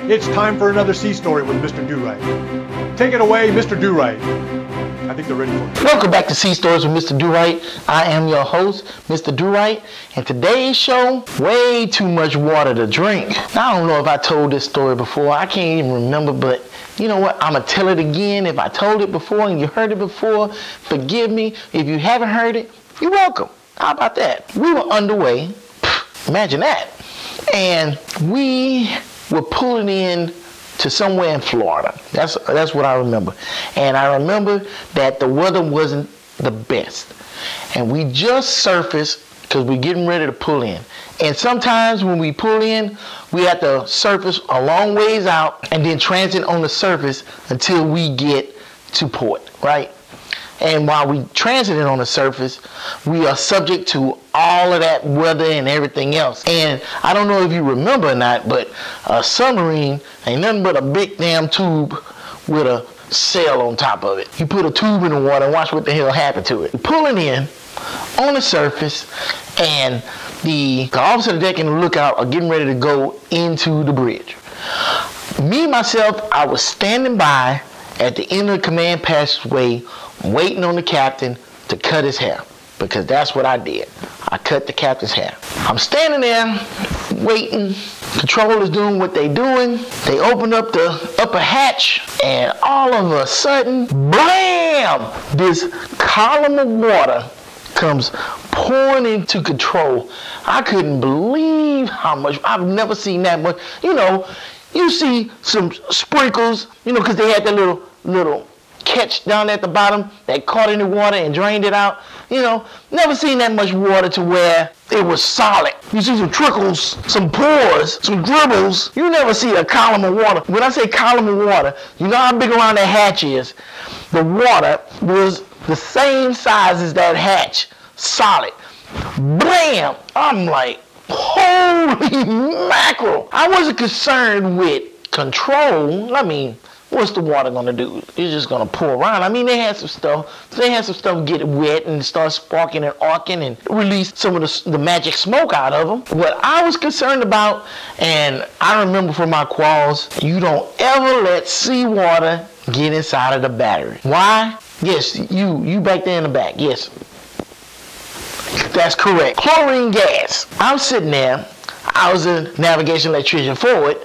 It's time for another sea story with Mr. Durite. Take it away, Mr. Durite. I think they're ready for it. Welcome back to Sea Stories with Mr. Durite. I am your host, Mr. Durite, and today's show, way too much water to drink. Now, I don't know if I told this story before. I can't even remember, but you know what? I'm going to tell it again. If I told it before and you heard it before, forgive me. If you haven't heard it, you're welcome. How about that? We were underway. Imagine that. And we were pulling in to somewhere in Florida. That's what I remember. And I remember that the weather wasn't the best. And we just surfaced because we're getting ready to pull in. And sometimes when we pull in, we have to surface a long ways out and then transit on the surface until we get to port, right? And while we transiting on the surface, we are subject to all of that weather and everything else. And I don't know if you remember or not, but a submarine ain't nothing but a big damn tube with a sail on top of it. You put a tube in the water and watch what the hell happened to it. Pulling in on the surface, and the officer of the deck and the lookout are getting ready to go into the bridge. Me, myself, I was standing by at the end of the command passageway waiting on the captain to cut his hair, because that's what I did. I cut the captain's hair. I'm standing there waiting. Control is doing what they doing. They open up the upper hatch, and all of a sudden, blam! This column of water comes pouring into control. I couldn't believe how much. I've never seen that much. You know, you see some sprinkles, you know, because they had that little catch down at the bottom that caught in the water and drained it out. You know, never seen that much water to where it was solid. You see some trickles, some pores, some dribbles. You never see a column of water. When I say column of water, you know how big around that hatch is. The water was the same size as that hatch, solid. Blam! I'm like, holy mackerel. I wasn't concerned with control. I mean, what's the water gonna do? It's just gonna pour around. I mean, they had some stuff. They had some stuff get wet and start sparking and arcing and release some of the magic smoke out of them. What I was concerned about, and I remember from my quals, you don't ever let seawater get inside of the battery. Why? Yes, you back there in the back. Yes, that's correct. Chlorine gas. I'm sitting there. I was a navigation electrician forward.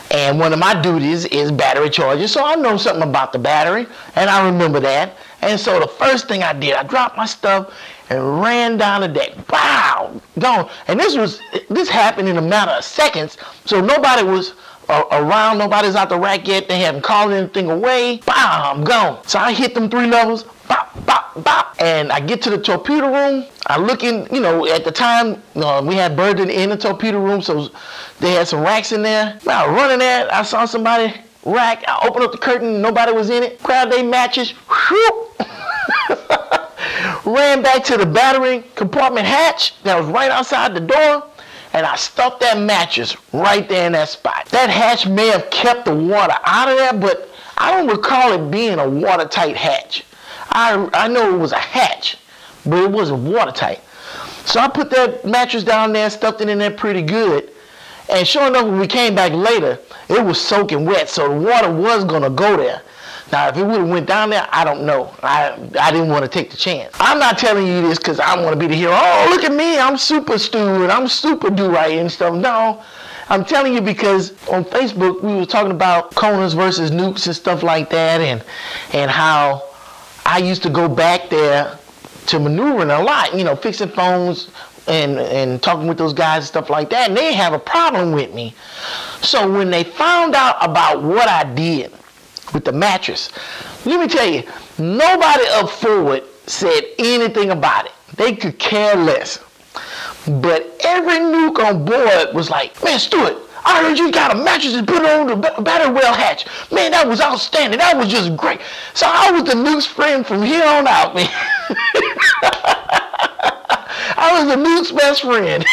And one of my duties is battery charges, so I know something about the battery, and I remember that. And so the first thing I did, I dropped my stuff and ran down the deck. Wow, gone. And this happened in a matter of seconds, so nobody was around, nobody's out the rack yet, they haven't called anything away. Wow, I'm gone. So I hit them 3 levels, bop, bop, bop, and I get to the torpedo room. I look in, you know, at the time, we had birds in the torpedo room, so they had some racks in there. I was running there, I saw somebody rack, I opened up the curtain, nobody was in it, grabbed their matches, whoop, ran back to the battery compartment hatch that was right outside the door, and I stuffed that mattress right there in that spot. That hatch may have kept the water out of there, but I don't recall it being a watertight hatch. I know it was a hatch, but it wasn't watertight. So I put that mattress down there, stuffed it in there pretty good, and sure enough, when we came back later, it was soaking wet, so the water was gonna go there. Now, if it would have went down there, I don't know. I didn't want to take the chance. I'm not telling you this because I want to be the hero. Oh, look at me, I'm super stupid, I'm super do-right and stuff. No, I'm telling you because on Facebook, we were talking about Koners versus nukes and stuff like that, and how I used to go back there to maneuvering a lot, you know, fixing phones and talking with those guys and stuff like that, and they have a problem with me. So when they found out about what I did with the mattress, let me tell you, nobody up forward said anything about it. They could care less. But every nuke on board was like, man, Stuart, I heard you got a mattress and put it on the battery well hatch. Man, that was outstanding. That was just great. So I was the nuke's friend from here on out, man. I was the nuke's best friend.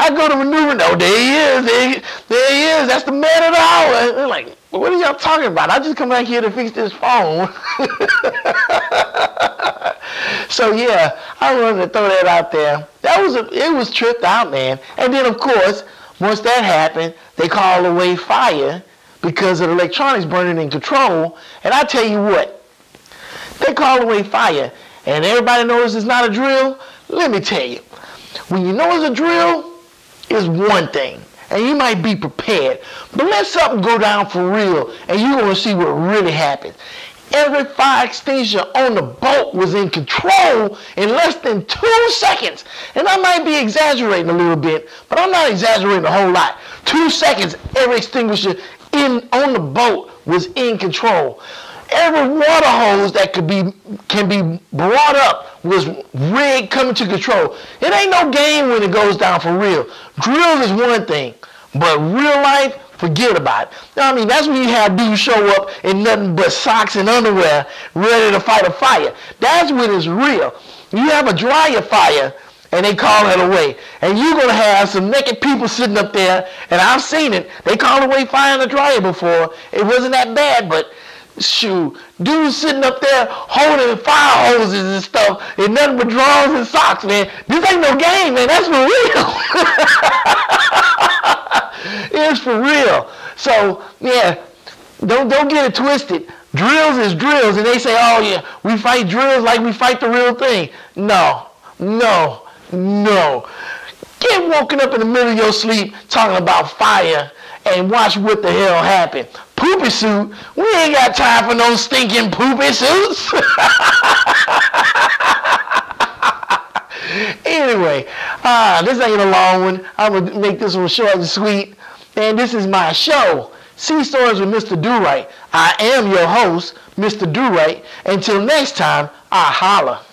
I go to maneuvering. Oh, there he is. There he is. That's the man of the hour. They're like, what are y'all talking about? I just come back here to fix this phone. So yeah, I wanted to throw that out there. It was tripped out, man. And then of course, Once that happened, they called away fire because of the electronics burning in control. And I tell you what, they called away fire, and everybody knows it's not a drill. Let me tell you, when you know it's a drill, it's one thing, and you might be prepared. But let something go down for real, and you're going to see what really happens. Every fire extinguisher on the boat was in control in less than 2 seconds. And I might be exaggerating a little bit, but I'm not exaggerating a whole lot. 2 seconds, every extinguisher on the boat was in control. Every water hose that can be brought up was rigged, coming to control. It ain't no game when it goes down for real. Drills is one thing, but real life, forget about it. I mean, that's when you have dudes show up in nothing but socks and underwear ready to fight a fire. That's when it's real. You have a dryer fire and they call it away. And you're going to have some naked people sitting up there, and I've seen it. They called away fire in the dryer before. It wasn't that bad, but shoot, dudes sitting up there holding fire hoses and stuff and nothing but drawers and socks, man. This ain't no game, man. That's for real. It's for real. So, yeah, don't get it twisted. Drills is drills, and they say, oh, yeah, we fight drills like we fight the real thing. No. Get woken up in the middle of your sleep talking about fire and watch what the hell happened. Poopy suit? We ain't got time for no stinking poopy suits. Anyway, this ain't a long one. I'm going to make this one short and sweet. And this is my show, Sea Stories with Mr. Durite. I am your host, Mr. Durite. Until next time, I holla.